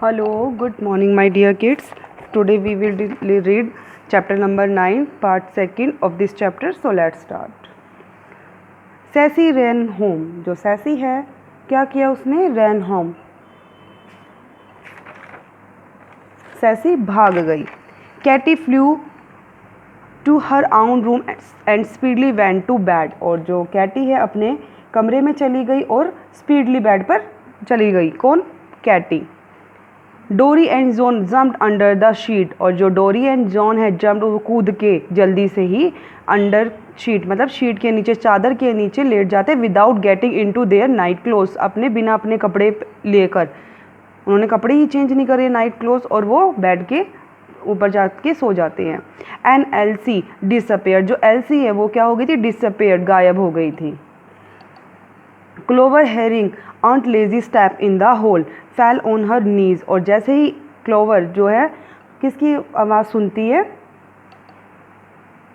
Hello, good morning, my dear kids. Today we will read chapter number 9, part 2 of this chapter. So let's start. Sassy ran home. जो Sassy है, क्या किया उसने? Ran home. Sassy भाग गई. Katy flew to her own room and speedily went to bed. और जो Katy है अपने कमरे में चली गई और speedily बेड पर चली गई. कौन? Katy. डोरी and John jumped under the sheet. और जो डोरी एंड जॉन है जम्प्ड, वो कूद के जल्दी से ही अंडर शीट मतलब शीट के नीचे, चादर के नीचे लेट जाते without getting into their night clothes. बिना अपने कपड़े लेकर, उन्होंने कपड़े ही चेंज नहीं करे, नाइट क्लोथ्स, और वो बेड के ऊपर जाके सो जाते हैं. And LC disappear. जो एल्सी है वो क्या हो गई थी? डिसअपेयर, गायब हो गई थी. Clover hearing aunt Lazy step in the hall fell on her knees. और जैसे ही क्लोवर जो है किसकी आवाज़ सुनती है?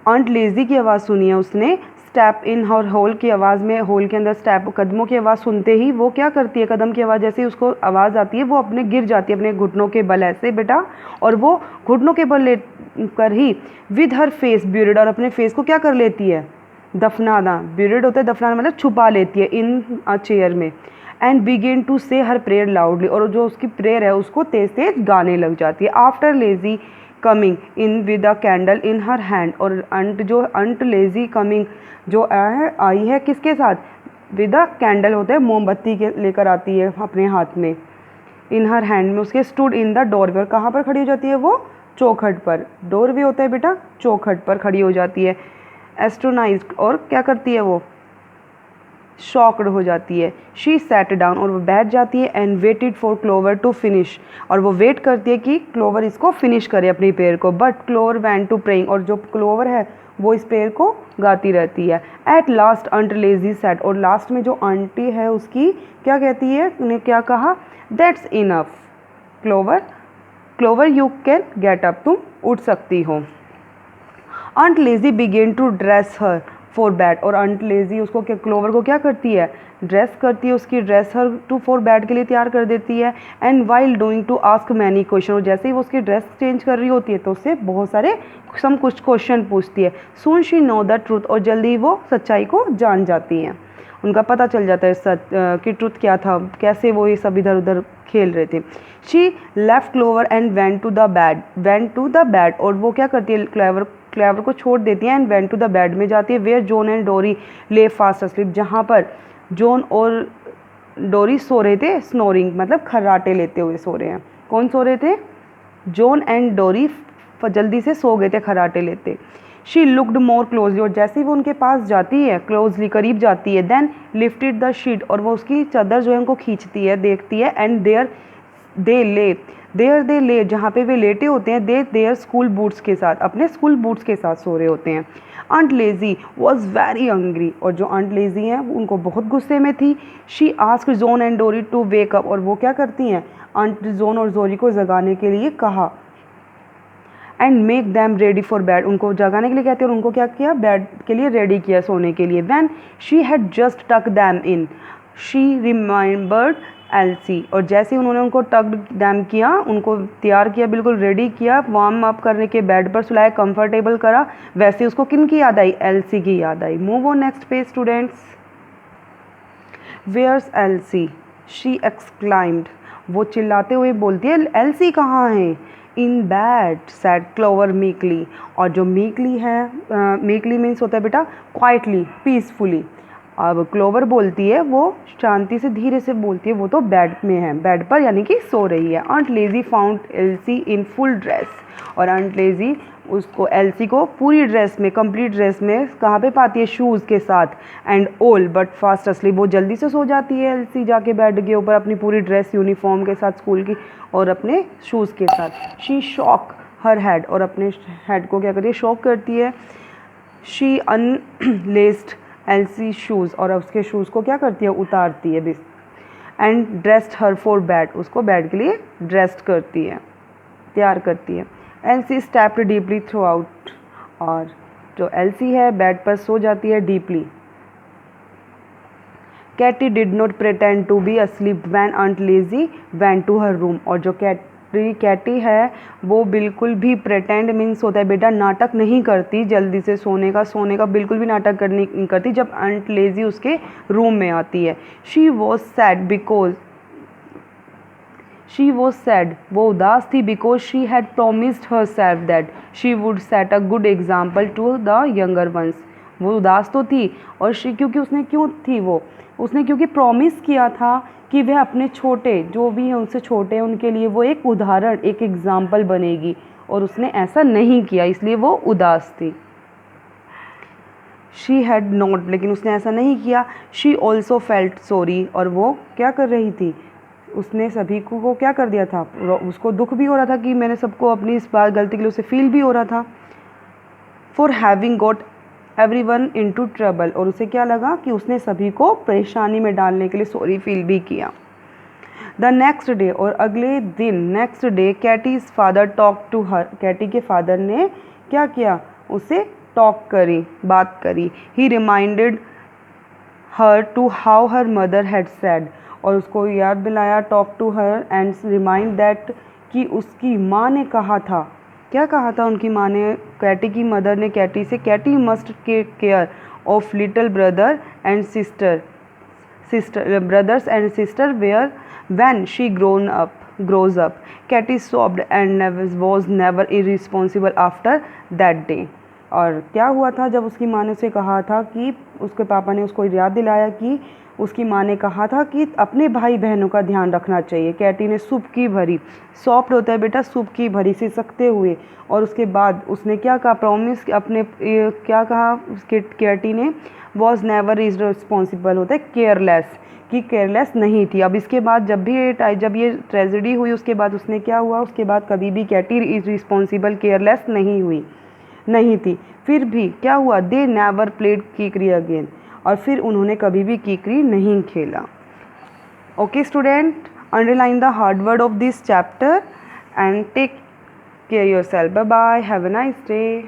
आंट लेजी की आवाज़ सुनी है उसने. स्टेप इन हर होल की आवाज़ में, होल के अंदर स्टेप कदमों की आवाज़ सुनते ही वो क्या करती है? कदम की आवाज़ जैसे ही उसको आवाज़ आती है वो अपने गिर जाती है अपने घुटनों के बल. ऐसे बेटा, और वो घुटनों के बल ले कर ही विद हर फेस ब्यूरिड, और अपने फेस को क्या कर लेती है? दफनाना. ब्यूरिड होता है दफनाना, मतलब छुपा लेती है इन अ चेयर में. एंड बिगिन टू से हर प्रेयर लाउडली. और जो उसकी प्रेयर है उसको तेज तेज गाने लग जाती है. After lazy coming in with a candle in her hand. और अंट लेजी कमिंग जो आई है किसके साथ? विद अ कैंडल होता है मोमबत्ती के लेकर आती है अपने हाथ में. इन हर हैंड में उसके स्टूड इन द डोरवे. और कहाँ पर खड़ी हो जाती है वो? चौखट पर. डोरवे होता है बेटा चौखट पर खड़ी हो जाती है. एस्ट्रोनाइज्ड, और क्या करती है वो? शॉक्ड हो जाती है. शी सैट डाउन, और वो बैठ जाती है. And waited for Clover to finish, और वो वेट करती है कि क्लोवर इसको फिनिश करे अपनी प्रेयर को. But Clover went to praying, और जो क्लोवर है वो इस प्रेयर को गाती रहती है. एट लास्ट अंट लेजी सैट, और लास्ट में जो आंटी है उसकी क्या कहती है? उन्हें क्या कहा? That's enough Clover, Clover you can get up, तुम उठ सकती हो. Aunt Lazy began to dress her for bed. और अंट लेजी उसको क्या, क्लोवर को क्या करती है? ड्रेस करती है. उसकी dress her to for bed के लिए तैयार कर देती है. And while doing to ask many question, और जैसे ही वो उसकी ड्रेस चेंज कर रही होती है तो उससे बहुत सारे कुछ क्वेश्चन पूछती है. सून शी नो द ट्रूथ, और जल्दी वो सच्चाई को जान जाती हैं. उनका पता चल जाता है सच कि ट्रूथ क्या था, कैसे वो ये सब इधर उधर खेल रहे थे. She left Clover and went to the bed. और वो क्या करती है? क्लेवर को छोड़ देती है. And went to the bed में जाती है. वेयर जॉन एंड डोरी ले फास्ट अस्लीप, जहाँ पर जॉन और डोरी सो रहे थे. स्नोरिंग मतलब खर्राटे लेते हुए सो रहे हैं. कौन सो रहे थे? जॉन एंड डोरी जल्दी से सो गए थे खर्राटे लेते. शी लुकड मोर क्लोजली, और जैसे ही वो उनके पास जाती है, क्लोजली करीब जाती है. देन लिफ्टेड द शीट, और वो उसकी चादर जो है उनको खींचती है, देखती है. एंड देयर दे ले जहाँ पे वे लेटे होते हैं. देयर स्कूल बूट्स के साथ, अपने स्कूल बूट्स के साथ सो रहे होते हैं. Aunt Lizzie was very hungry, और जो आंट लेजी हैं उनको बहुत गुस्से में थी. शी आस्क्ड जॉन एंड डोरी टू वेक अप, और वो क्या करती हैं? आंट जॉन और डोरी को जगाने के लिए कहा. And make them ready for bed, उनको जगाने के लिए कहते हैं. और उनको क्या किया? बेड के लिए रेडी किया, सोने के लिए. वैन शी हैड जस्ट टक them in she remembered LC, और जैसे ही उन्होंने उनको टक्ड दैम किया, उनको तैयार किया, बिल्कुल रेडी किया, वार्म अप करने के बेड पर सुलाया, कंफर्टेबल करा, वैसे उसको किन की याद आई? एल्सी की याद आई. Move on next page students. Where's Elsie she exclaimed, वो चिल्लाते हुए बोलती है एल्सी कहाँ है? In bed said Clover meekly, और जो मीकली है, मीकली मीन्स होता है बेटा क्वाइटली, पीसफुली. अब क्लोवर बोलती है, वो शांति से धीरे से बोलती है, वो तो बेड में है, बेड पर यानी कि सो रही है. Aunt Lizzie found Elsie in full dress, और आंट लेजी उसको एल्सी को पूरी ड्रेस में, कंप्लीट ड्रेस में कहाँ पे पाती है? शूज़ के साथ. एंड ओल बट फास्ट अस्लीप, वो जल्दी से सो जाती है एल्सी जाके बेड के ऊपर अपनी पूरी ड्रेस यूनिफॉर्म के साथ स्कूल की, और अपने शूज़ के साथ. शी शॉक हर हेड, और अपने हेड को क्या करती है? शॉक करती है. शी अनलेस्ड एल्सी शूज़, और उसके शूज़ को क्या करती है? उतारती है. And dressed her for bed, उसको बेड के लिए ड्रेस्ड करती है, तैयार करती है. Elsie slept deeply throughout, और जो एल्सी है बेड पर सो जाती है deeply. Katy did not pretend to be asleep when Aunt Lizzie went to her room। और जो कैटी है वो बिल्कुल भी प्रेटेंड मीन्स होता है बेटा नाटक नहीं करती जल्दी से सोने का बिल्कुल भी नाटक नहीं करती जब आंट लेजी उसके रूम में आती है। शी वॉज सैड वो उदास थी because she had promised herself that she would set a good example to the younger ones. वो उदास तो थी और क्योंकि उसने क्योंकि प्रॉमिस किया था कि वह अपने छोटे जो भी हैं उनसे छोटे हैं उनके लिए वो एक उदाहरण एक एग्जाम्पल बनेगी, और उसने ऐसा नहीं किया इसलिए वो उदास थी। शी हैड नॉट लेकिन उसने ऐसा नहीं किया। शी ऑल्सो फेल्ट सॉरी और वो क्या कर रही थी, उसने सभी को क्या कर दिया था, उसको दुख भी हो रहा था कि मैंने सबको अपनी इस बार गलती के लिए उसे फील भी हो रहा था। For having got everyone into trouble और उसे क्या लगा कि उसने सभी को परेशानी में डालने के लिए सॉरी फील भी किया। द नेक्स्ट डे और अगले दिन next day Katie's father talk to her Katie के फादर ने क्या किया, उसे बात करी। He reminded her to how her mother had said और उसको याद दिलाया talk to her and remind that कि उसकी माँ ने कहा था, क्या कहा था उनकी माँ ने, कैटी की मदर ने कैटी से Katy must care of little brothers and sister where when she grows up। कैटी sobbed and was never irresponsible after that day। और क्या हुआ था जब उसकी माँ ने उसे कहा था कि उसके पापा ने उसको याद दिलाया कि उसकी माँ ने कहा था कि अपने भाई बहनों का ध्यान रखना चाहिए। कैटी ने सूप की भरी, सॉफ्ट होता है बेटा सूप की भरी सिसकते हुए, और उसके बाद उसने क्या कहा, प्रॉमिस अपने क्या कहा उसके कैटी ने, वॉज नेवर इज रिस्पॉन्सिबल होता है केयरलेस, कि केयरलेस नहीं थी। अब इसके बाद जब ये ट्रेजेडी हुई उसके बाद उसने क्या हुआ, उसके बाद कभी भी कैटी इज रिस्पॉन्सिबल केयरलेस नहीं थी। फिर भी क्या हुआ, they never played Kikeri again और फिर उन्होंने कभी भी कीकरी नहीं खेला। Okay student, underline the hard word of this chapter and take care yourself. Bye bye, have a nice day.